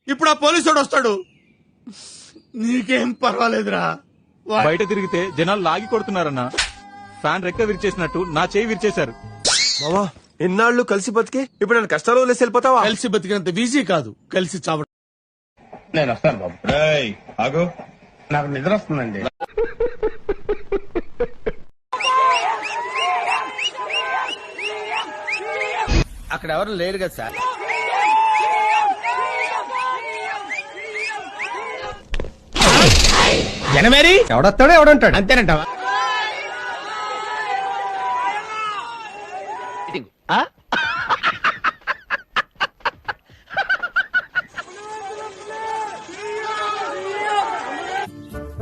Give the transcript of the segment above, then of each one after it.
ఇప్పుడు ఆ పోలీసుడు వస్తాడు. నీకేం పర్వాలేదురా. బయట తిరిగితే జనాలు లాగి కొడుతున్నారన్నా. ఫ్యాన్ రెక్క విరిచేసినట్టు నా చేయి విరిచేశారు. మావా ఎన్నాళ్ళు కలిసి బతికి ఇప్పుడు నేను కష్టాలు వదిలేసి వెళ్ళిపోతావా? కలిసి బతికినంత ఈజీ కాదు కలిసి చావడం. నేను వస్తాను బాబు. ఆగు, నాకు నిద్ర వస్తుందండి. అక్కడ ఎవరు లేరు కదా సార్. జనమేరి ఎవడొస్తాడో ఎవడంటాడు అంతేనంటావా?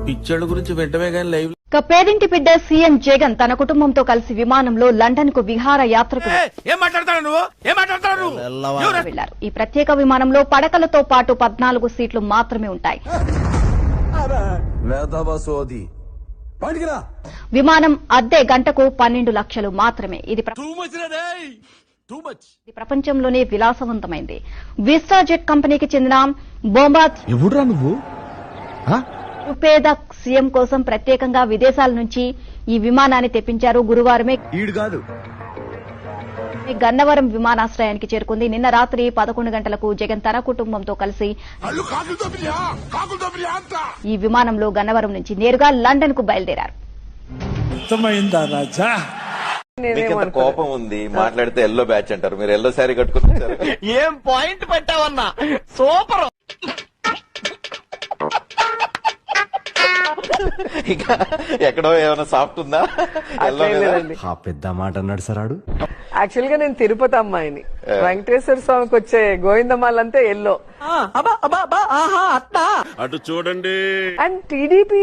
పిచ్చోళ్ళ గురించి వెంటనే కానీ లైవ్ పేదింటి బిడ్డ సీఎం జగన్ తన కుటుంబంతో కలిసి విమానంలో లండన్ కు విహార యాత్రకు ఏం మాట్లాడతాడు నువ్వు? ఏం మాట్లాడతాడు? వెళ్లారు. ఈ ప్రత్యేక విమానంలో పడకలతో పాటు 14 సీట్లు మాత్రమే ఉంటాయి. విమానం అద్దె గంటకు 12 లక్షలు మాత్రమే. ఇది ప్రపంచంలోనే విలాసవంతమైంది. విస్టా జెట్ కంపెనీకి చెందిన బొంబాత్ ఎవడురా నువ్వు? పేద సీఎం కోసం ప్రత్యేకంగా విదేశాల నుంచి ఈ విమానాన్ని తెప్పించారు. గురువారమే గన్నవరం విమానాశ్రయానికి చేరుకుంది. నిన్న రాత్రి 11 గంటలకు జగన్ తన కుటుంబంతో కలిసి ఈ విమానంలో గన్నవరం నుంచి నేరుగా లండన్ కు బయలుదేరారు. కోపం ఉంది మాట్లాడితే ఎల్లో బ్యాచ్ అంటారు. మీరు ఎల్లో శారీ కట్టుకున్నారు. ఏం పాయింట్ పెట్టావన్నా, సూపర్. ఇంకా ఎక్కడో ఏమైనా సాఫ్ట్ ఉందా? పెద్ద మాట అన్నాడు సరాడు. యాక్చువల్ గా నేను తిరుపతి అమ్మాయిని. వెంకటేశ్వర స్వామికి వచ్చే గోవిందమాలంతా ఎల్లో. అటు చూడండి. అండ్ టీడీపీ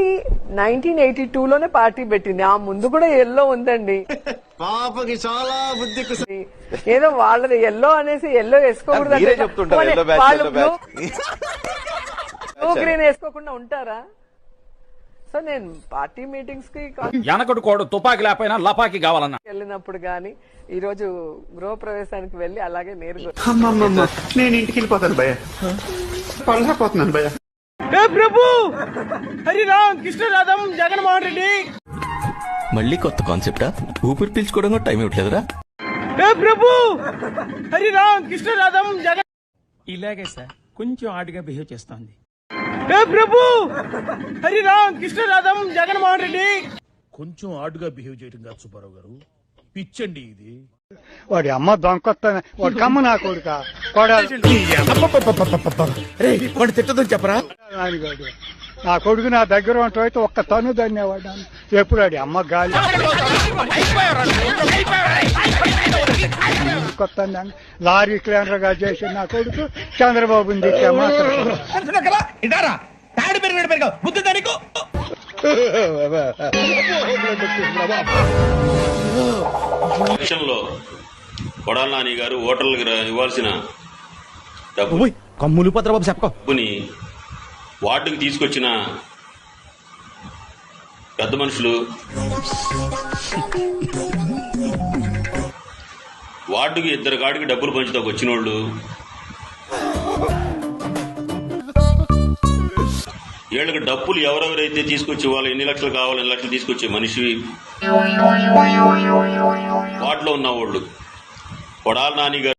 1982 లోనే పార్టీ పెట్టింది. ఆ ముందు కూడా ఎల్లో ఉందండి. పాపకి చాలా బుద్ధి. ఏదో వాళ్ళది ఎల్లో అనేసి ఎల్లో వేసుకోకూడదు. మీరే చెప్తుంటారు yellow batch, yellow batch. Blue green వేసుకోకుండా ఉంటారా? సో నేను పార్టీ మీటింగ్స్ కి వెనకడు కోడు తుపాకి లేకపోయినా లపాకి కావాలన్నా వెళ్ళినప్పుడు గానీ ఈ రోజు గృహ ప్రవేశానికి వెళ్లి అలాగే నేరుగా నేను ఇంటికి వెళ్ళిపోతాను భయ, పళ్ళపోతున్నాను భయ. ప్రభు హరిరామ్ కృష్ణరాధం జగన్మోహన్ రెడ్డి. మళ్ళీ కొత్త కాన్సెప్టా? ఊపిరి పీల్చుకోవడం కూడా టైం ఇవ్వట్లేదురా. ప్రభు హరిరామ్ కృష్ణరాధం జగన్. ఇలాగే సార్ కొంచెం ఆడిగా బిహేవ్ చేస్తోంది. ప్రభు హరిరామ్ కృష్ణరాధం జగన్మోహన్ రెడ్డి. కొంచెం ఆడుగా బిహేవ్ చేయడం కాదు సుబ్బారావు గారు, పిచ్చండి ఇది. వాడి అమ్మ దొంకొస్తానే వాడి కమ్మ నా కొడుక వాడు తిట్టదని చెప్పరా? నా కొడుకు నా దగ్గర ఉంటే ఒక్క తను ధన్యవాదాలు. ఎప్పుడు వాడి అమ్మ గాలి కొత్త లారీ క్లీనర్ గా చేసి నా కొడుకు చంద్రబాబుని దిక్కే మాత్రం ఎలక్షన్లో కొడాల నాని గారు ఓటర్లకు ఇవ్వాల్సిన కమ్ములు పత్రబాబు డబ్బుని వార్డుకు తీసుకొచ్చిన పెద్ద మనుషులు, వార్డుకి 2 కాడికి డబ్బులు పంచుతాకు వచ్చిన వాళ్ళు, వీళ్ళకి డబ్బులు ఎవరెవరైతే తీసుకొచ్చి వాళ్ళు ఎన్ని లక్షలు కావాలి, 2 లక్షలు తీసుకొచ్చే మనిషి, వార్డులో ఉన్న వాళ్ళు కొడాల నాని గారు